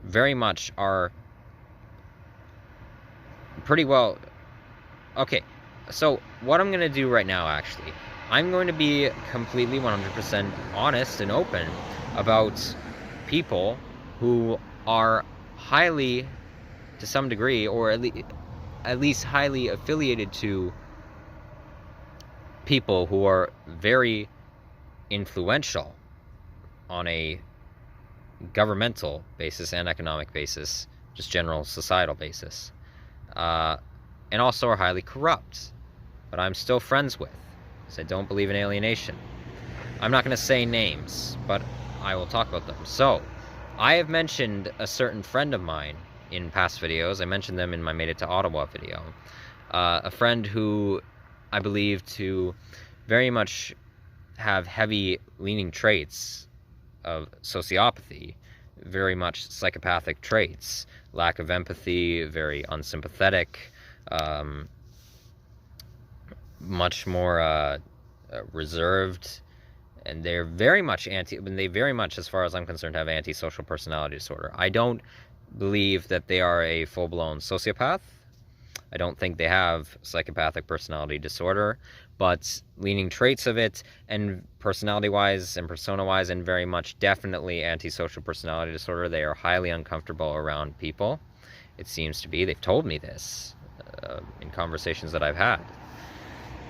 A: very much are pretty well... Okay, so what I'm going to do right now, actually, I'm going to be completely 100% honest and open about people who are highly, to some degree, or at least highly affiliated to people who are very influential on a governmental basis and economic basis, just general societal basis, and also are highly corrupt, but I'm still friends with, because I don't believe in alienation. I'm not going to say names, but I will talk about them. So, I have mentioned a certain friend of mine in past videos. I mentioned them in my Made It to Ottawa video. A friend who I believe to very much have heavy leaning traits of sociopathy, very much psychopathic traits, lack of empathy, very unsympathetic, much more reserved, and they're very much as far as I'm concerned, have antisocial personality disorder. I don't believe that they are a full-blown sociopath. I don't think they have psychopathic personality disorder, but leaning traits of it, and personality-wise and persona-wise, and very much definitely antisocial personality disorder. They are highly uncomfortable around people. It seems to be. They've told me this in conversations that I've had.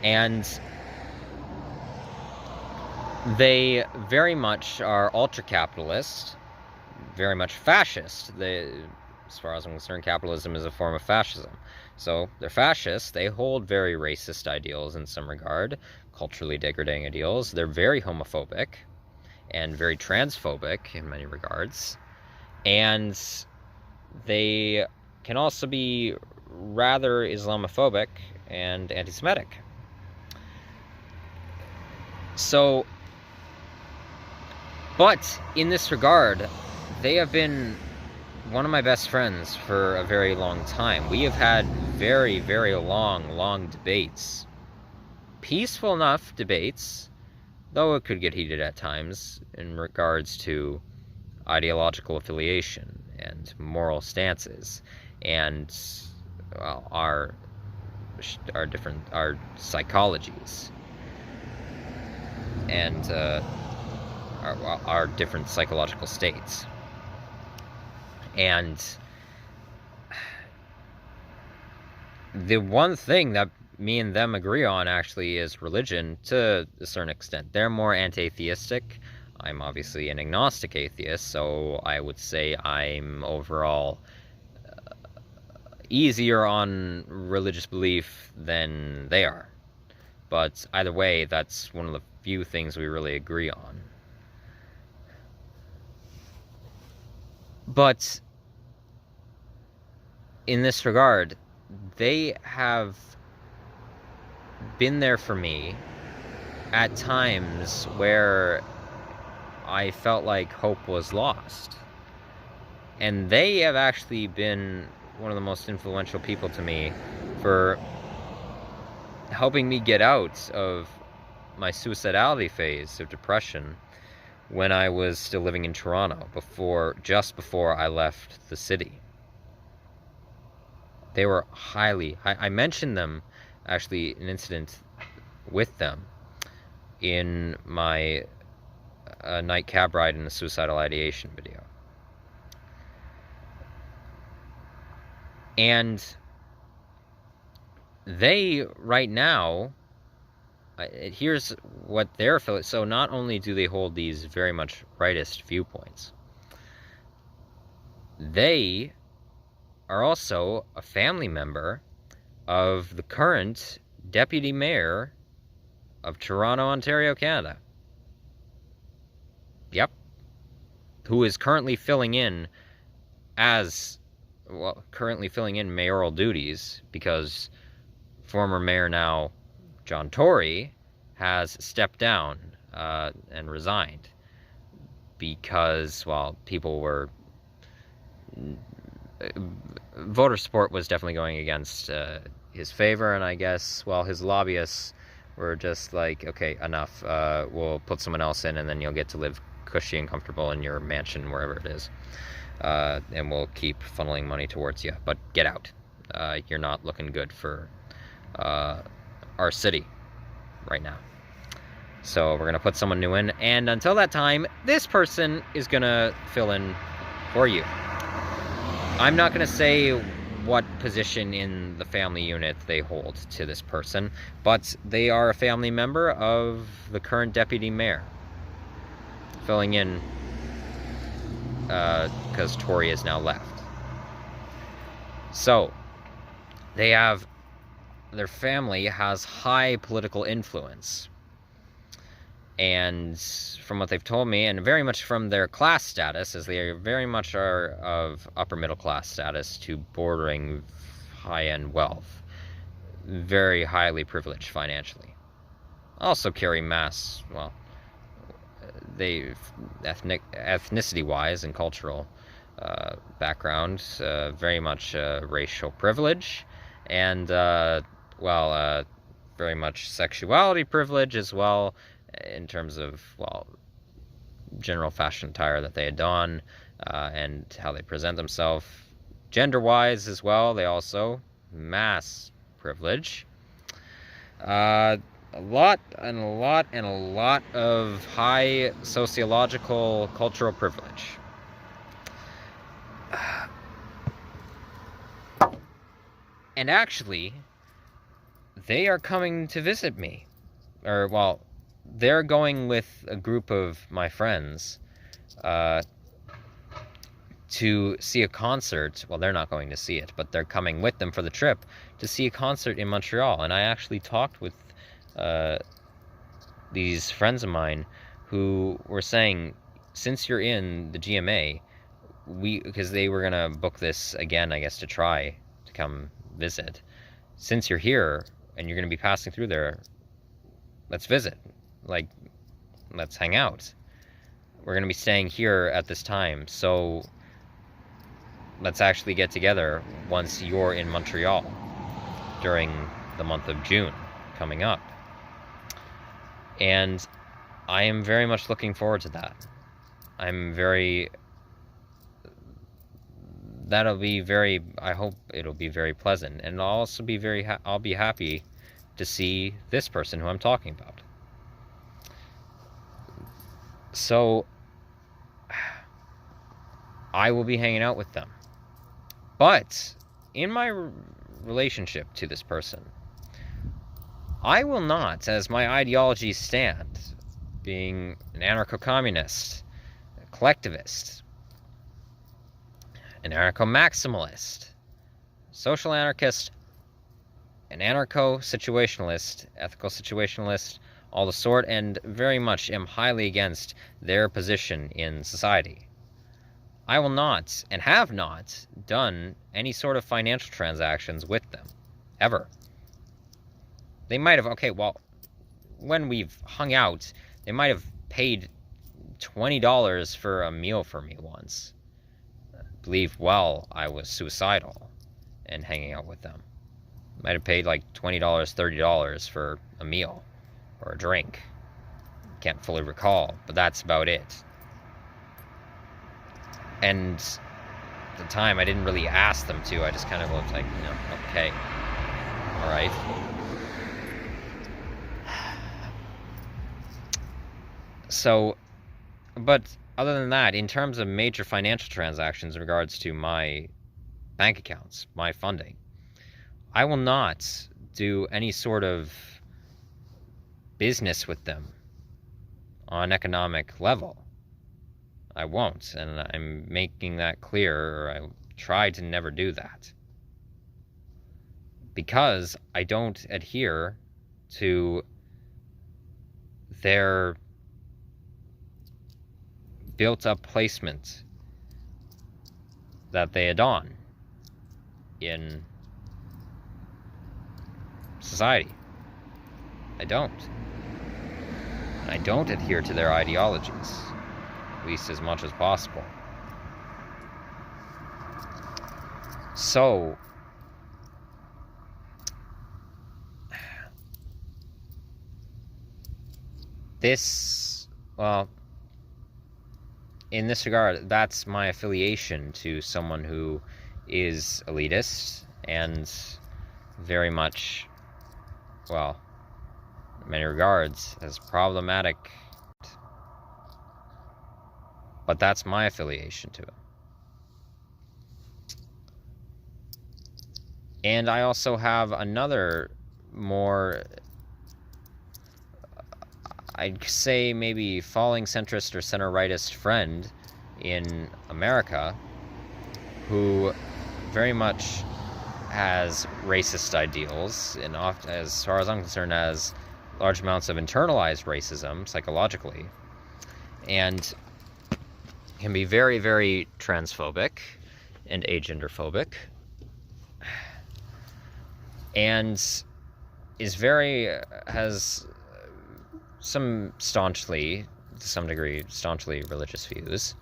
A: And they very much are ultra-capitalist, very much fascist. As far as I'm concerned, capitalism is a form of fascism. So they're fascists. They hold very racist ideals in some regard, culturally degrading ideals. They're very homophobic and very transphobic in many regards. And they can also be rather Islamophobic and anti-Semitic. So, but in this regard, they have been one of my best friends for a very long time. We have had very, very long debates. Peaceful enough debates, though it could get heated at times, in regards to ideological affiliation and moral stances, and well, our psychologies, and our different psychological states. And the one thing that me and them agree on actually is religion to a certain extent. They're more anti-theistic. I'm obviously an agnostic atheist, so I would say I'm overall easier on religious belief than they are. But either way, that's one of the few things we really agree on. But in this regard, they have been there for me at times where I felt like hope was lost. And they have actually been one of the most influential people to me for helping me get out of my suicidality phase of depression, when I was still living in Toronto, just before I left the city. They were I mentioned them, actually, an incident with them in my night cab ride in the suicidal ideation video. And they, right now, here's what they're feeling. So not only do they hold these very much rightist viewpoints, they are also a family member of the current deputy mayor of Toronto, Ontario, Canada. Yep. Who is currently filling in mayoral duties because former mayor now, John Tory, has stepped down and resigned because, well, voter support was definitely going against his favor, and I guess, well, his lobbyists were just like, okay, enough, we'll put someone else in and then you'll get to live cushy and comfortable in your mansion, wherever it is, and we'll keep funneling money towards you, but get out. You're not looking good for our city right now. So we're going to put someone new in, and until that time, this person is going to fill in for you. I'm not going to say what position in the family unit they hold to this person, but they are a family member of the current deputy mayor, filling in because Tory is now left. So their family has high political influence, and from what they've told me, and very much from their class status, as they very much are of upper middle class status to bordering high-end wealth, very highly privileged financially, also carry ethnicity-wise and cultural background, very much racial privilege, and very much sexuality privilege as well, in terms of, well, general fashion attire that they had on, and how they present themselves. Gender-wise as well, they also mass privilege. A lot of high sociological, cultural privilege. And actually, they are coming to visit me. Or, well, they're going with a group of my friends to see a concert. Well, they're not going to see it, but they're coming with them for the trip to see a concert in Montreal. And I actually talked with these friends of mine who were saying, since you're in the GMA, because they were going to book this again, I guess, to try to come visit. Since you're here and you're going to be passing through there, let's visit. Like, let's hang out. We're going to be staying here at this time, so let's actually get together once you're in Montreal during the month of June coming up. And I am very much looking forward to that. I hope it'll be very pleasant, and I'll also be I'll be happy to see this person who I'm talking about. So I will be hanging out with them. But in my relationship to this person, I will not, as my ideologies stand, being an anarcho-communist, a collectivist, an anarcho-maximalist, social anarchist, an anarcho-situationalist, ethical situationalist, all the sort, and very much am highly against their position in society. I will not, and have not, done any sort of financial transactions with them, ever. They might have, when we've hung out, they might have paid $20 for a meal for me once. I believe, I was suicidal and hanging out with them. Might have paid like $20, $30 for a meal or a drink. can't fully recall, but that's about it. And at the time, I didn't really ask them to. I just kind of looked like, okay, all right. So, but other than that, in terms of major financial transactions in regards to my bank accounts, my funding, I will not do any sort of business with them on an economic level. I won't, and I'm making that clear, or I try to never do that. Because I don't adhere to their built-up placement that they adorn in society. I don't. And I don't adhere to their ideologies, at least as much as possible. So, well, in this regard, that's my affiliation to someone who is elitist and very much, well, in many regards, as problematic. But that's my affiliation to it. And I also have another more, I'd say maybe falling centrist or center-rightist friend in America who very much has racist ideals, and often, as far as I'm concerned, has large amounts of internalized racism psychologically, and can be very, very transphobic and agenderphobic, and has some staunchly, to some degree, staunchly religious views,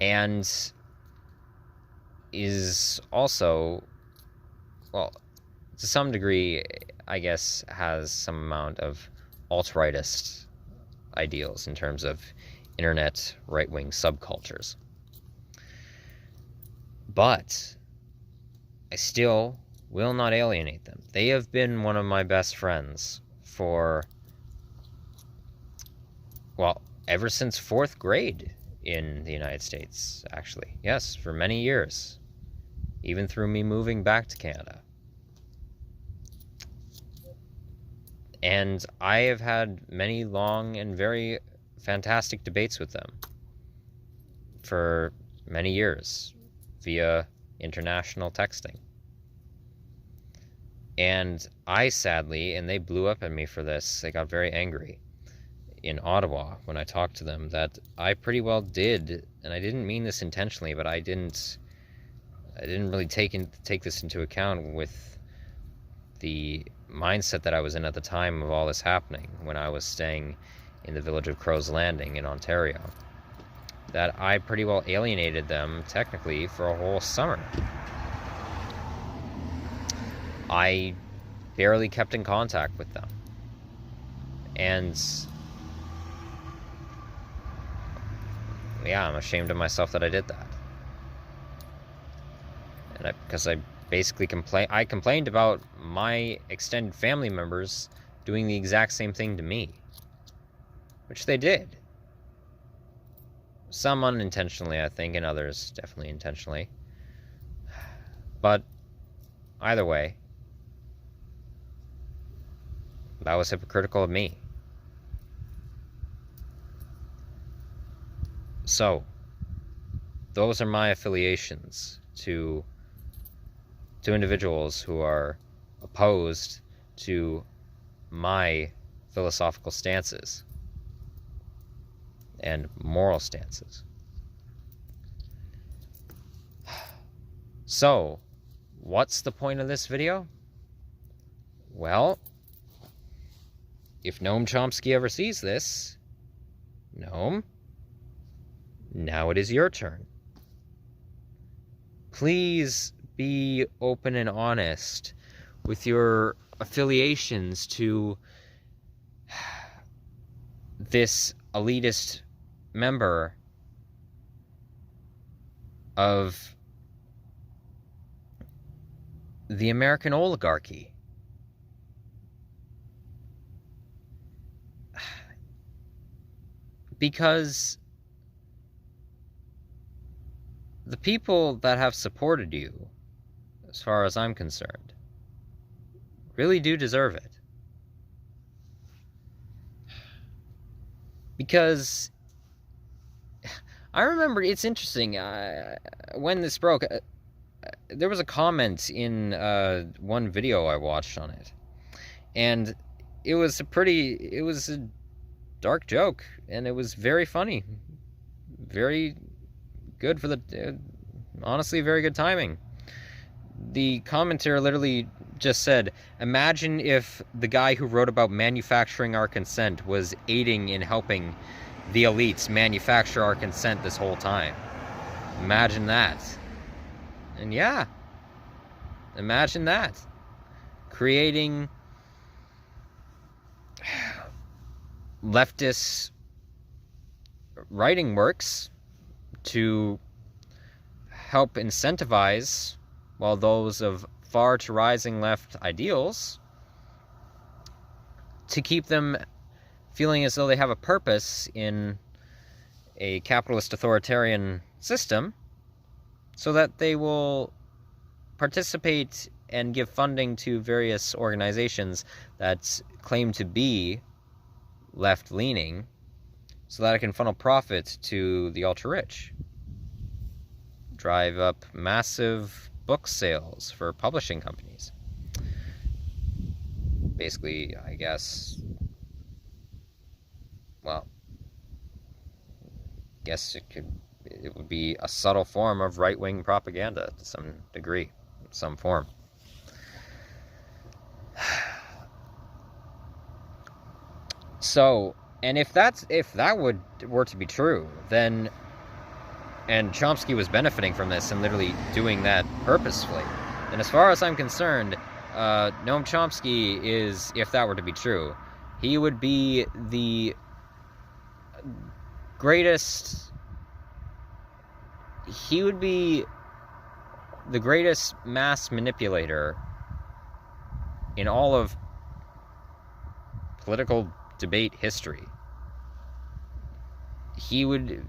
A: and is also, well, to some degree, I guess, has some amount of alt-rightist ideals in terms of internet right-wing subcultures. But I still will not alienate them. They have been one of my best friends for, well, ever since 4th grade in the United States, actually. Yes, for many years. Even through me moving back to Canada. And I have had many long and very fantastic debates with them for many years via international texting. And I sadly, and they blew up at me for this, they got very angry in Ottawa when I talked to them, that I pretty well did, and I didn't mean this intentionally, but I didn't really take this into account with the mindset that I was in at the time of all this happening, when I was staying in the village of Crow's Landing in Ontario, that I pretty well alienated them technically for a whole summer. I barely kept in contact with them, and yeah, I'm ashamed of myself that I did that. And because I basically complained about my extended family members doing the exact same thing to me, which they did. Some unintentionally, I think, and others definitely intentionally. But either way, that was hypocritical of me. So, those are my affiliations to individuals who are opposed to my philosophical stances and moral stances. So, what's the point of this video? Well, if Noam Chomsky ever sees this, Noam, now it is your turn. Please be open and honest with your affiliations to this elitist member of the American oligarchy. Because the people that have supported you, as far as I'm concerned, really do deserve it. Because I remember, it's interesting, when this broke, there was a comment in one video I watched on it, and it was a dark joke, and it was very funny, very good for honestly, very good timing. The commenter literally just said, imagine if the guy who wrote about manufacturing our consent was aiding in helping the elites manufacture our consent this whole time. Imagine that. And yeah, imagine that. Creating leftist writing works to help incentivize, while those of far to rising left ideals, to keep them feeling as though they have a purpose in a capitalist authoritarian system, so that they will participate and give funding to various organizations that claim to be left-leaning, so that it can funnel profit to the ultra-rich. Drive up massive book sales for publishing companies. Basically, I guess, well, it would be a subtle form of right-wing propaganda to some degree, some form. So, and if that were to be true, then, and Chomsky was benefiting from this and literally doing that purposefully, then as far as I'm concerned, Noam Chomsky is, if that were to be true, he would be the greatest mass manipulator in all of political debate history. He would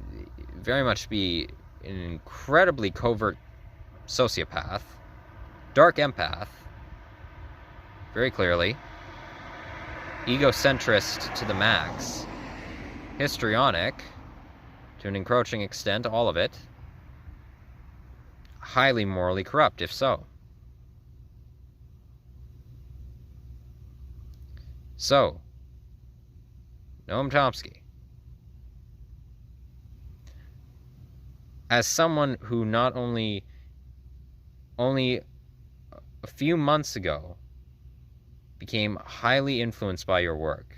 A: very much be an incredibly covert sociopath, dark empath, very clearly, egocentrist to the max, histrionic to an encroaching extent, all of it, highly morally corrupt, if so. So, Noam Chomsky, as someone who not only a few months ago became highly influenced by your work,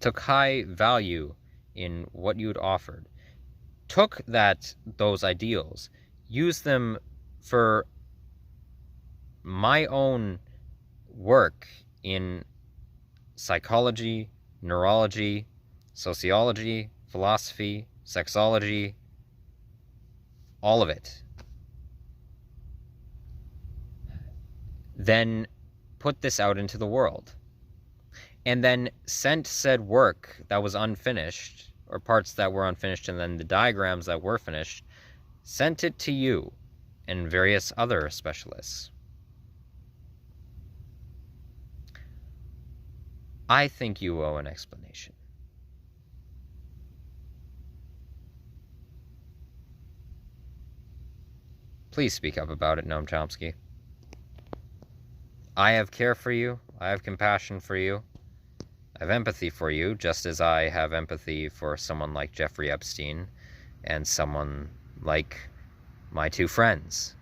A: took high value in what you had offered, took those ideals, used them for my own work in psychology, neurology, sociology, philosophy, sexology, all of it. Then put this out into the world. And then sent said work that was unfinished, or parts that were unfinished, and then the diagrams that were finished, sent it to you and various other specialists. I think you owe an explanation. Please speak up about it, Noam Chomsky. I have care for you. I have compassion for you. I have empathy for you, just as I have empathy for someone like Jeffrey Epstein and someone like my two friends.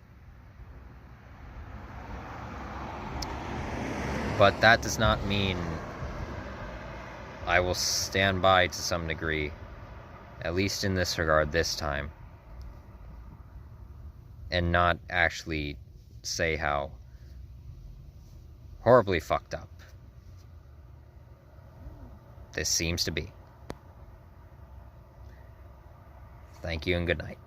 A: But that does not mean I will stand by to some degree, at least in this regard this time, and not actually say how horribly fucked up. This seems to be. Thank you and good night.